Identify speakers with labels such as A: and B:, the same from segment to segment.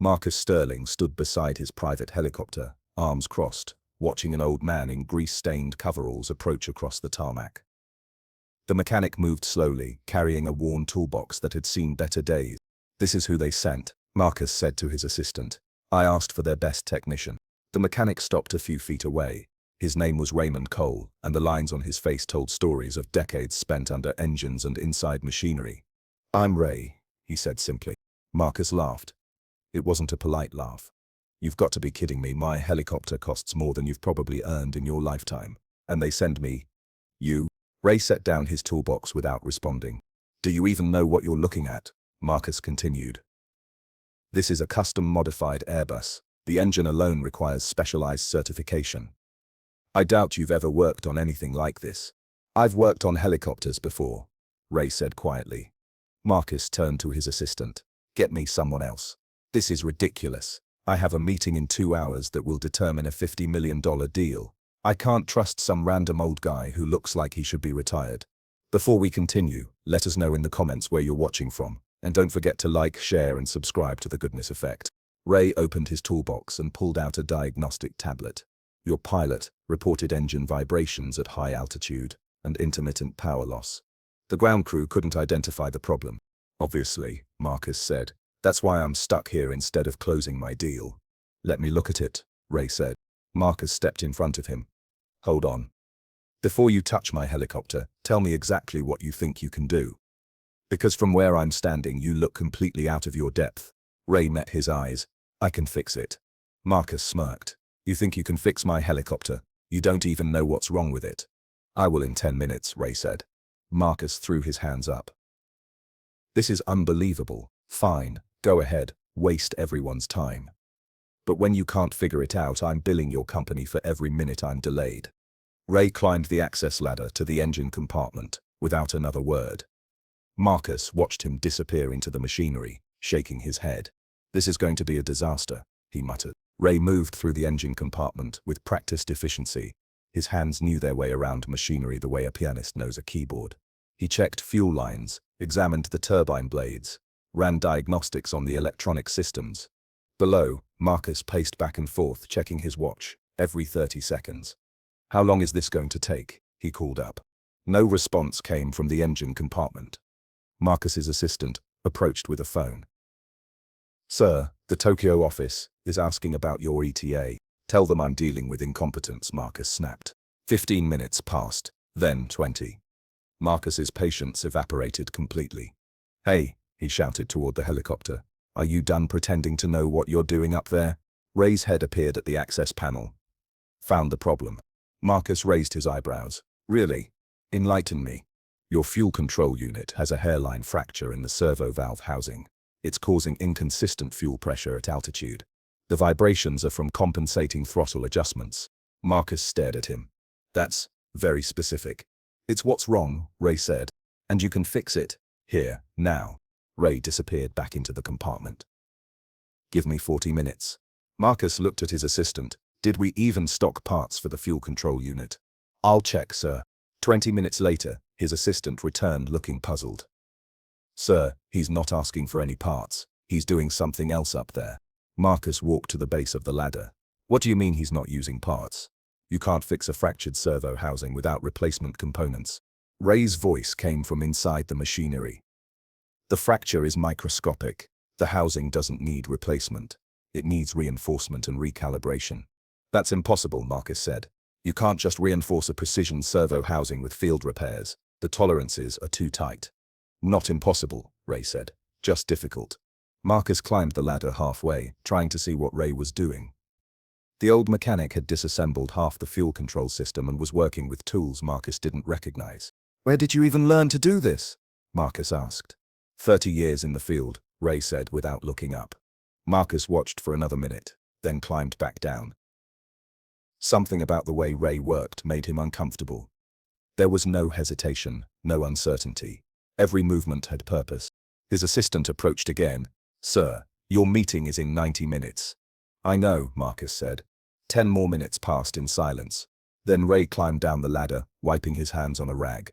A: Marcus Sterling stood beside his private helicopter, arms crossed, watching an old man in grease-stained coveralls approach across the tarmac. The mechanic moved slowly, carrying a worn toolbox that had seen better days. "This is who they sent," Marcus said to his assistant. "I asked for their best technician." The mechanic stopped a few feet away. His name was Raymond Cole, and the lines on his face told stories of decades spent under engines and inside machinery. "I'm Ray," he said simply. Marcus laughed. It wasn't a polite laugh. "You've got to be kidding me. My helicopter costs more than you've probably earned in your lifetime. And they send me you?" Ray set down his toolbox without responding. "Do you even know what you're looking at?" Marcus continued. "This is a custom-modified Airbus. The engine alone requires specialized certification. I doubt you've ever worked on anything like this." "I've worked on helicopters before," Ray said quietly. Marcus turned to his assistant. "Get me someone else. This is ridiculous. I have a meeting in 2 hours that will determine a $50 million deal. I can't trust some random old guy who looks like he should be retired." Before we continue, let us know in the comments where you're watching from, and don't forget to like, share, and subscribe to The Goodness Effect. Ray opened his toolbox and pulled out a diagnostic tablet. "Your pilot reported engine vibrations at high altitude and intermittent power loss. The ground crew couldn't identify the problem." "Obviously," Marcus said. "That's why I'm stuck here instead of closing my deal." "Let me look at it," Ray said. Marcus stepped in front of him. "Hold on. Before you touch my helicopter, tell me exactly what you think you can do. Because from where I'm standing you look completely out of your depth." Ray met his eyes. "I can fix it." Marcus smirked. "You think you can fix my helicopter? You don't even know what's wrong with it." "I will in 10 minutes, Ray said. Marcus threw his hands up. "This is unbelievable. Fine, go ahead, waste everyone's time. But when you can't figure it out, I'm billing your company for every minute I'm delayed." Ray climbed the access ladder to the engine compartment, without another word. Marcus watched him disappear into the machinery, shaking his head. "This is going to be a disaster," he muttered. Ray moved through the engine compartment with practiced efficiency. His hands knew their way around machinery the way a pianist knows a keyboard. He checked fuel lines, examined the turbine blades, ran diagnostics on the electronic systems. Below, Marcus paced back and forth, checking his watch every 30 seconds. "How long is this going to take?" he called up. No response came from the engine compartment. Marcus's assistant approached with a phone. "Sir, the Tokyo office is asking about your ETA. Tell them I'm dealing with incompetence," Marcus snapped. 15 minutes passed, then 20. Marcus's patience evaporated completely. "Hey," he shouted toward the helicopter. "Are you done pretending to know what you're doing up there?" Ray's head appeared at the access panel. "Found the problem." Marcus raised his eyebrows. "Really? Enlighten me." "Your fuel control unit has a hairline fracture in the servo valve housing. It's causing inconsistent fuel pressure at altitude. The vibrations are from compensating throttle adjustments." Marcus stared at him. "That's very specific." "It's what's wrong," Ray said. "And you can fix it here, now." Ray disappeared back into the compartment. "Give me 40 minutes. Marcus looked at his assistant. "Did we even stock parts for the fuel control unit?" "I'll check, sir." 20 minutes later, his assistant returned looking puzzled. "Sir, he's not asking for any parts. He's doing something else up there." Marcus walked to the base of the ladder. "What do you mean he's not using parts? You can't fix a fractured servo housing without replacement components." Ray's voice came from inside the machinery. "The fracture is microscopic. The housing doesn't need replacement. It needs reinforcement and recalibration." "That's impossible," Marcus said. "You can't just reinforce a precision servo housing with field repairs. The tolerances are too tight." "Not impossible," Ray said. "Just difficult." Marcus climbed the ladder halfway, trying to see what Ray was doing. The old mechanic had disassembled half the fuel control system and was working with tools Marcus didn't recognize. "Where did you even learn to do this?" Marcus asked. 30 years in the field, Ray said without looking up. Marcus watched for another minute, then climbed back down. Something about the way Ray worked made him uncomfortable. There was no hesitation, no uncertainty. Every movement had purpose. His assistant approached again. "Sir, your meeting is in 90 minutes. "I know," Marcus said. 10 more minutes passed in silence. Then Ray climbed down the ladder, wiping his hands on a rag.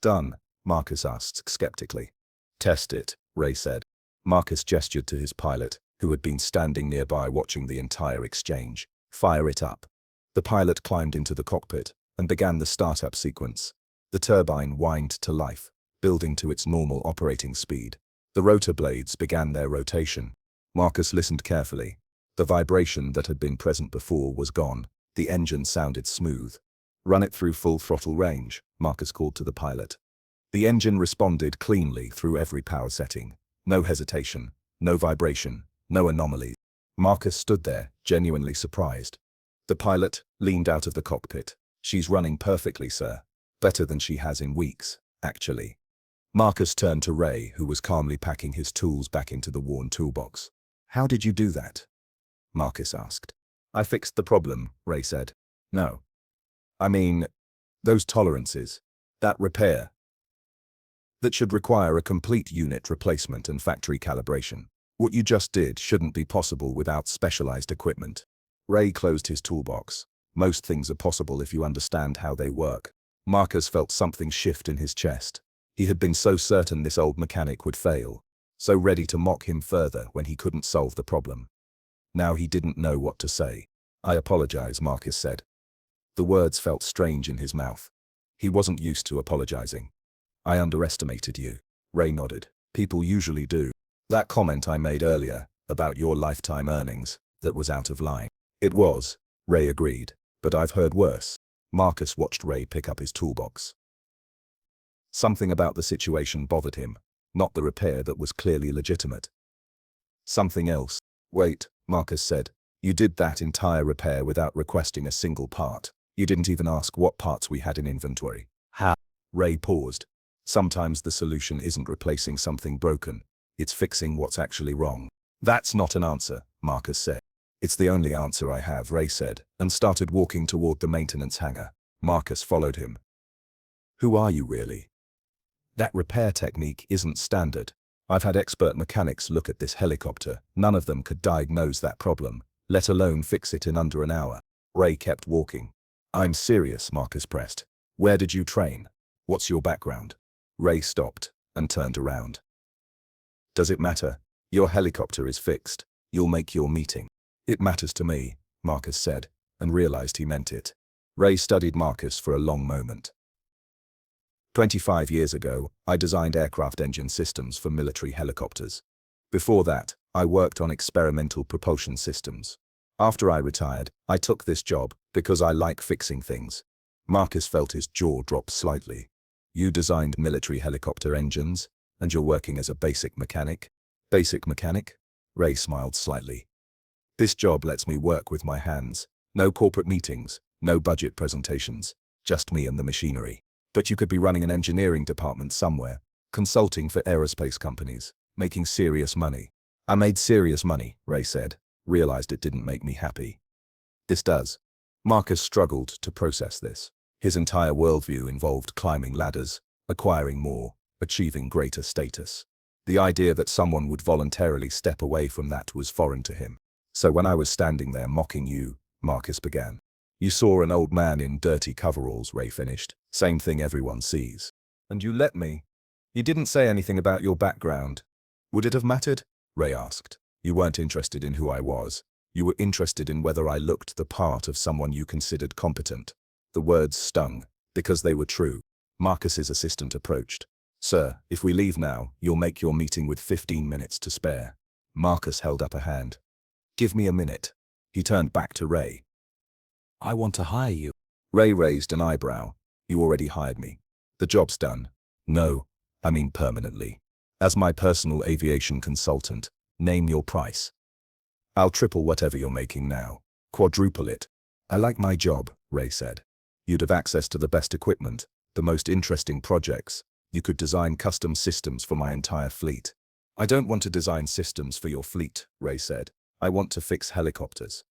A: "Done?" Marcus asked skeptically. "Test it," Ray said. Marcus gestured to his pilot, who had been standing nearby watching the entire exchange. Fire it up. The pilot climbed into the cockpit and began the startup sequence. The turbine whined to life, building to its normal operating speed. The rotor blades began their rotation. Marcus listened carefully. The vibration that had been present before was gone. The engine sounded smooth. "Run it through full throttle range," Marcus called to the pilot. The engine responded cleanly through every power setting. No hesitation, no vibration, no anomalies. Marcus stood there, genuinely surprised. The pilot leaned out of the cockpit. "She's running perfectly, sir. Better than she has in weeks, actually." Marcus turned to Ray, who was calmly packing his tools back into the worn toolbox. "How did you do that?" Marcus asked. "I fixed the problem," Ray said. "No. I mean, those tolerances. That repair. That should require a complete unit replacement and factory calibration. What you just did shouldn't be possible without specialized equipment." Ray closed his toolbox. "Most things are possible if you understand how they work." Marcus felt something shift in his chest. He had been so certain this old mechanic would fail, so ready to mock him further when he couldn't solve the problem. Now he didn't know what to say. "I apologize," Marcus said. The words felt strange in his mouth. He wasn't used to apologizing. "I underestimated you." Ray nodded. "People usually do. That comment I made earlier, about your lifetime earnings, that was out of line." "It was," Ray agreed, "but I've heard worse." Marcus watched Ray pick up his toolbox. Something about the situation bothered him, not the repair that was clearly legitimate. Something else. "Wait," Marcus said. "You did that entire repair without requesting a single part. You didn't even ask what parts we had in inventory." "How?" Ray paused. "Sometimes the solution isn't replacing something broken. It's fixing what's actually wrong." "That's not an answer," Marcus said. "It's the only answer I have," Ray said, and started walking toward the maintenance hangar. Marcus followed him. "Who are you really? That repair technique isn't standard. I've had expert mechanics look at this helicopter. None of them could diagnose that problem, let alone fix it in under an hour." Ray kept walking. "I'm serious," Marcus pressed. "Where did you train? What's your background?" Ray stopped and turned around. "Does it matter? Your helicopter is fixed. You'll make your meeting." "It matters to me," Marcus said, and realized he meant it. Ray studied Marcus for a long moment. 25 years ago, I designed aircraft engine systems for military helicopters. Before that, I worked on experimental propulsion systems. After I retired, I took this job because I like fixing things." Marcus felt his jaw drop slightly. "You designed military helicopter engines, and you're working as a basic mechanic?" "Basic mechanic?" Ray smiled slightly. "This job lets me work with my hands. No corporate meetings, no budget presentations, just me and the machinery. But you could be running an engineering department somewhere, consulting for aerospace companies, making serious money." "I made serious money," Ray said, realized it didn't make me happy. "This does." Marcus struggled to process this. His entire worldview involved climbing ladders, acquiring more, achieving greater status. The idea that someone would voluntarily step away from that was foreign to him. "So when I was standing there mocking you," Marcus began. "You saw an old man in dirty coveralls," Ray finished. "Same thing everyone sees. And you let me. You didn't say anything about your background. Would it have mattered?" Ray asked. "You weren't interested in who I was. You were interested in whether I looked the part of someone you considered competent." The words stung, because they were true. Marcus's assistant approached. "Sir, if we leave now, you'll make your meeting with 15 minutes to spare." Marcus held up a hand. "Give me a minute." He turned back to Ray. "I want to hire you." Ray raised an eyebrow. "You already hired me. The job's done." "No, I mean permanently. As my personal aviation consultant, name your price." "I'll triple whatever you're making now. Quadruple it." "I like my job," Ray said. "You'd have access to the best equipment, the most interesting projects. You could design custom systems for my entire fleet." "I don't want to design systems for your fleet," Ray said. "I want to fix helicopters."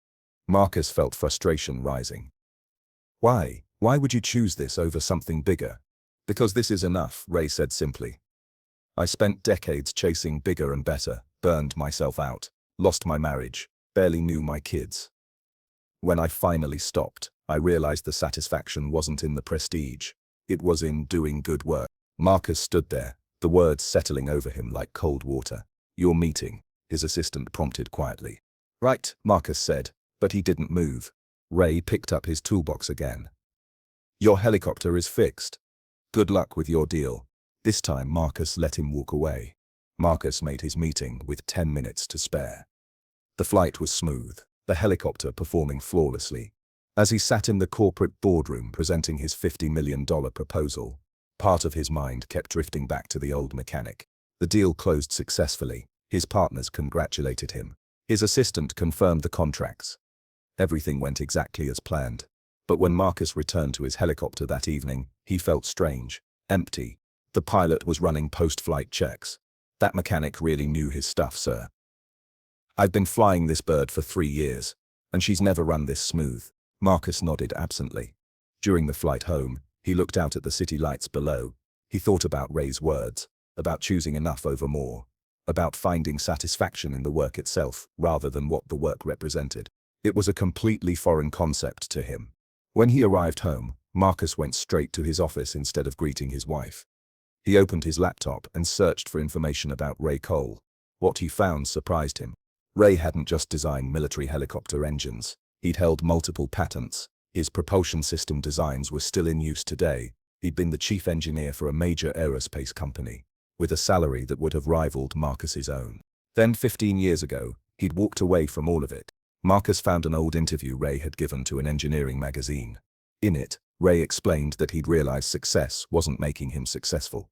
A: Marcus felt frustration rising. "Why? Why would you choose this over something bigger?" "Because this is enough," Ray said simply. "I spent decades chasing bigger and better, burned myself out, lost my marriage, barely knew my kids. When I finally stopped, I realized the satisfaction wasn't in the prestige. It was in doing good work." Marcus stood there, the words settling over him like cold water. "Your meeting. his assistant prompted quietly. Right, Marcus said, but he didn't move. Ray picked up his toolbox again. Your helicopter is fixed. Good luck with your deal. This time Marcus let him walk away. Marcus made his meeting with 10 minutes to spare. The flight was smooth, the helicopter performing flawlessly. As he sat in the corporate boardroom presenting his $50 million proposal, part of his mind kept drifting back to the old mechanic. The deal closed successfully. His partners congratulated him. His assistant confirmed the contracts. Everything went exactly as planned. But when Marcus returned to his helicopter that evening, he felt strange, empty. The pilot was running post-flight checks. That mechanic really knew his stuff, sir. I've been flying this bird for 3 years, and she's never run this smooth. Marcus nodded absently. During the flight home, he looked out at the city lights below. He thought about Ray's words, about choosing enough over more, about finding satisfaction in the work itself rather than what the work represented. It was a completely foreign concept to him. When he arrived home, Marcus went straight to his office instead of greeting his wife. He opened his laptop and searched for information about Ray Cole. What he found surprised him. Ray hadn't just designed military helicopter engines. He'd held multiple patents. His propulsion system designs were still in use today. He'd been the chief engineer for a major aerospace company, with a salary that would have rivaled Marcus's own. Then 15 years ago, he'd walked away from all of it. Marcus found an old interview Ray had given to an engineering magazine. In it, Ray explained that he'd realized success wasn't making him successful.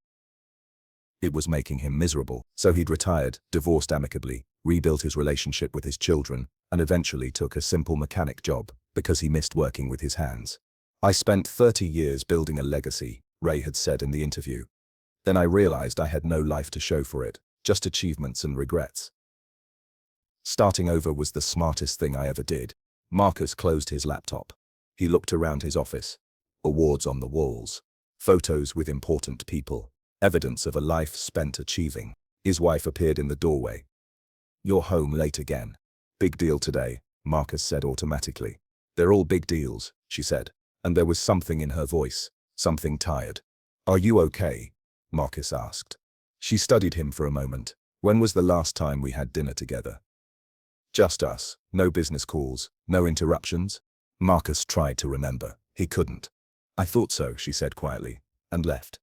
A: It was making him miserable. So he'd retired, divorced amicably, rebuilt his relationship with his children, and eventually took a simple mechanic job because he missed working with his hands. I spent 30 years building a legacy, Ray had said in the interview. Then I realized I had no life to show for it, just achievements and regrets. Starting over was the smartest thing I ever did. Marcus closed his laptop. He looked around his office. Awards on the walls. Photos with important people. Evidence of a life spent achieving. His wife appeared in the doorway. You're home late again. Big deal today, Marcus said automatically. They're all big deals, she said, and there was something in her voice, something tired. Are you okay? Marcus asked. She studied him for a moment. When was the last time we had dinner together? Just us, no business calls, no interruptions. Marcus tried to remember. He couldn't. I thought so, she said quietly, and left.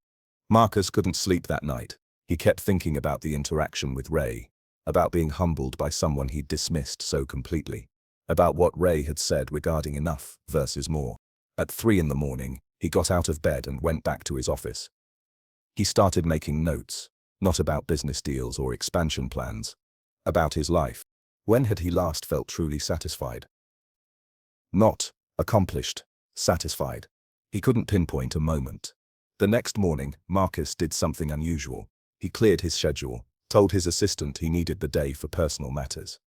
A: Marcus couldn't sleep that night. He kept thinking about the interaction with Ray, about being humbled by someone he'd dismissed so completely, about what Ray had said regarding enough versus more. At 3 in the morning, he got out of bed and went back to his office. He started making notes, not about business deals or expansion plans, about his life. When had he last felt truly satisfied? Not accomplished, satisfied. He couldn't pinpoint a moment. The next morning, Marcus did something unusual. He cleared his schedule, told his assistant he needed the day for personal matters.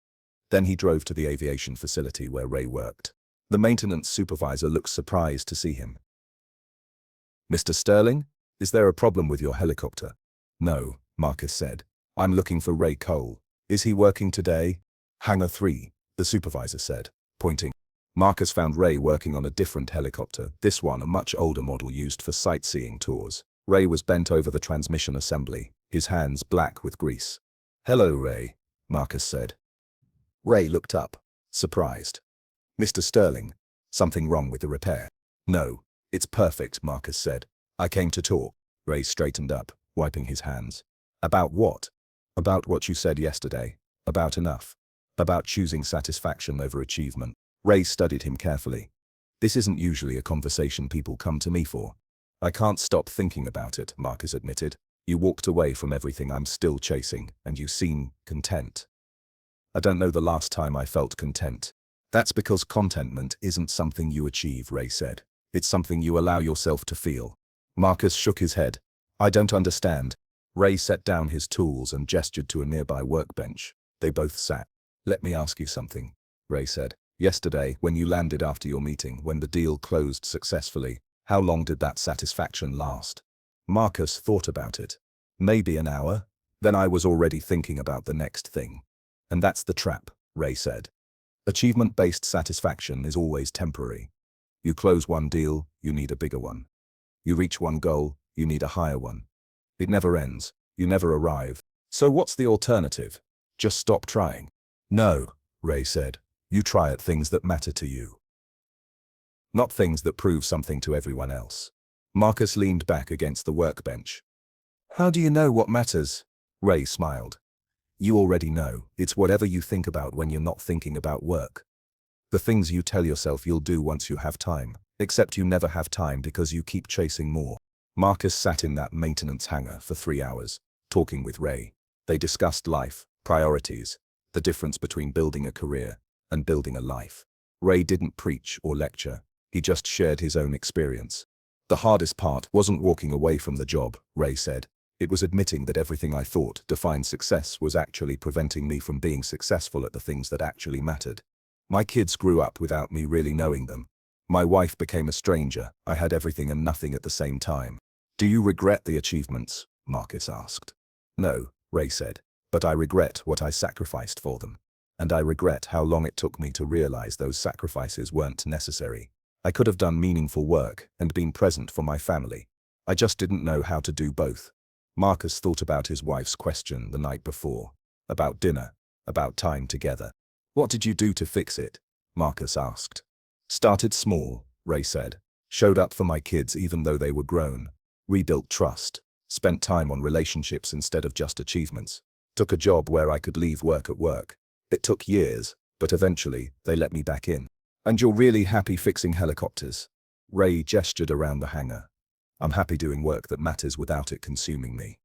A: Then he drove to the aviation facility where Ray worked. The maintenance supervisor looked surprised to see him. Mr. Sterling, is there a problem with your helicopter? No, Marcus said. I'm looking for Ray Cole. Is he working today? Hangar 3, the supervisor said, pointing. Marcus found Ray working on a different helicopter, this one a much older model used for sightseeing tours. Ray was bent over the transmission assembly, his hands black with grease. Hello, Ray, Marcus said. Ray looked up, surprised. Mr. Sterling, something wrong with the repair? No, it's perfect, Marcus said. I came to talk. Ray straightened up, wiping his hands. About what? About what you said yesterday. About enough. About choosing satisfaction over achievement. Ray studied him carefully. This isn't usually a conversation people come to me for. I can't stop thinking about it, Marcus admitted. You walked away from everything I'm still chasing, and you seem content. I don't know the last time I felt content. That's because contentment isn't something you achieve, Ray said. It's something you allow yourself to feel. Marcus shook his head. I don't understand. Ray set down his tools and gestured to a nearby workbench. They both sat. Let me ask you something, Ray said. Yesterday, when you landed after your meeting, when the deal closed successfully, how long did that satisfaction last? Marcus thought about it. Maybe an hour. Then I was already thinking about the next thing. And that's the trap, Ray said. Achievement-based satisfaction is always temporary. You close one deal, you need a bigger one. You reach one goal, you need a higher one. It never ends. You never arrive. So what's the alternative? Just stop trying. No, Ray said. You try at things that matter to you. Not things that prove something to everyone else. Marcus leaned back against the workbench. How do you know what matters? Ray smiled. You already know. It's whatever you think about when you're not thinking about work. The things you tell yourself you'll do once you have time, except you never have time because you keep chasing more. Marcus sat in that maintenance hangar for 3 hours, talking with Ray. They discussed life, priorities, the difference between building a career and building a life. Ray didn't preach or lecture. He just shared his own experience. The hardest part wasn't walking away from the job, Ray said. It was admitting that everything I thought defined success was actually preventing me from being successful at the things that actually mattered. My kids grew up without me really knowing them. My wife became a stranger. I had everything and nothing at the same time. Do you regret the achievements? Marcus asked. No, Ray said, but I regret what I sacrificed for them. And I regret how long it took me to realize those sacrifices weren't necessary. I could have done meaningful work and been present for my family. I just didn't know how to do both. Marcus thought about his wife's question the night before. About dinner. About time together. What did you do to fix it? Marcus asked. Started small, Ray said. Showed up for my kids even though they were grown. Rebuilt trust. Spent time on relationships instead of just achievements. Took a job where I could leave work at work. It took years, but eventually they let me back in. And you're really happy fixing helicopters? Ray gestured around the hangar. I'm happy doing work that matters without it consuming me.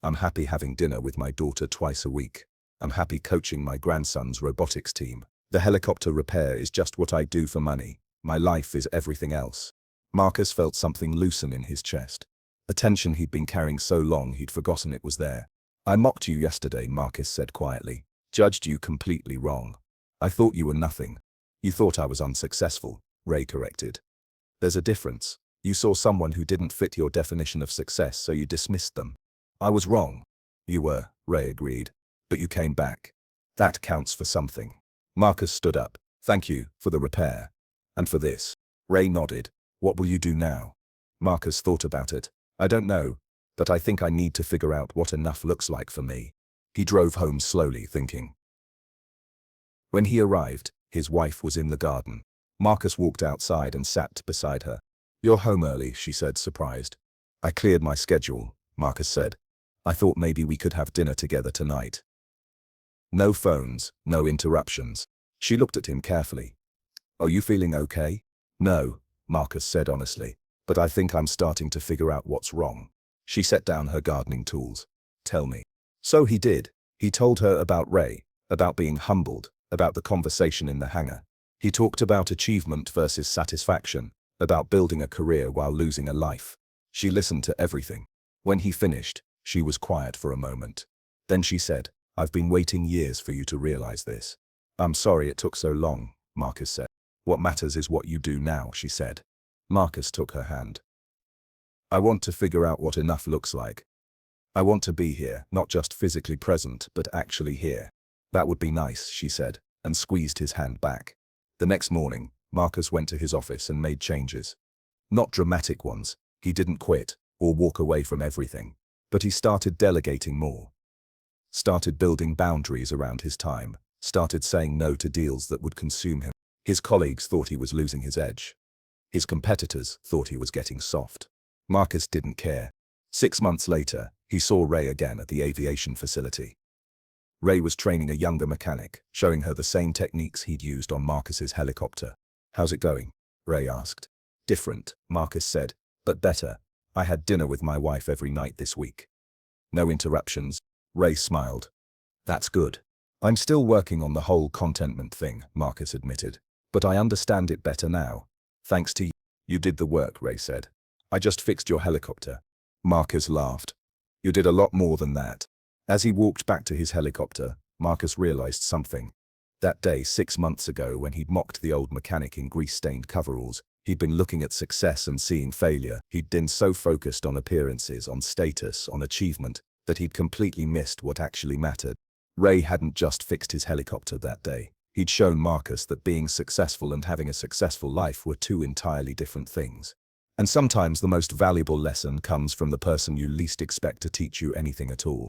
A: I'm happy having dinner with my daughter twice a week. I'm happy coaching my grandson's robotics team. The helicopter repair is just what I do for money. My life is everything else. Marcus felt something loosen in his chest. A tension he'd been carrying so long he'd forgotten it was there. I mocked you yesterday, Marcus said quietly. Judged you completely wrong. I thought you were nothing. You thought I was unsuccessful, Ray corrected. There's a difference. You saw someone who didn't fit your definition of success, so you dismissed them. I was wrong. You were, Ray agreed. But you came back. That counts for something. Marcus stood up. Thank you for the repair. And for this. Ray nodded. What will you do now? Marcus thought about it. I don't know, but I think I need to figure out what enough looks like for me. He drove home slowly, thinking. When he arrived, his wife was in the garden. Marcus walked outside and sat beside her. You're home early, she said, surprised. I cleared my schedule, Marcus said. I thought maybe we could have dinner together tonight. No phones, no interruptions. She looked at him carefully. Are you feeling okay? No, Marcus said honestly, but I think I'm starting to figure out what's wrong. She set down her gardening tools. Tell me. So he did. He told her about Ray, about being humbled, about the conversation in the hangar. He talked about achievement versus satisfaction, about building a career while losing a life. She listened to everything. When he finished, she was quiet for a moment. Then she said, I've been waiting years for you to realize this. I'm sorry it took so long, Marcus said. What matters is what you do now, she said. Marcus took her hand. I want to figure out what enough looks like. I want to be here, not just physically present, but actually here. That would be nice, she said, and squeezed his hand back. The next morning, Marcus went to his office and made changes. Not dramatic ones. He didn't quit or walk away from everything. But he started delegating more. Started building boundaries around his time. Started saying no to deals that would consume him. His colleagues thought he was losing his edge. His competitors thought he was getting soft. Marcus didn't care. 6 months later, he saw Ray again at the aviation facility. Ray was training a younger mechanic, showing her the same techniques he'd used on Marcus's helicopter. How's it going? Ray asked. Different, Marcus said, but better. I had dinner with my wife every night this week. No interruptions. Ray smiled. That's good. I'm still working on the whole contentment thing, Marcus admitted. But I understand it better now. Thanks to you. You did the work, Ray said. I just fixed your helicopter. Marcus laughed. You did a lot more than that. As he walked back to his helicopter, Marcus realized something. That day 6 months ago when he'd mocked the old mechanic in grease-stained coveralls, he'd been looking at success and seeing failure. He'd been so focused on appearances, on status, on achievement, that he'd completely missed what actually mattered. Ray hadn't just fixed his helicopter that day. He'd shown Marcus that being successful and having a successful life were two entirely different things. And sometimes the most valuable lesson comes from the person you least expect to teach you anything at all.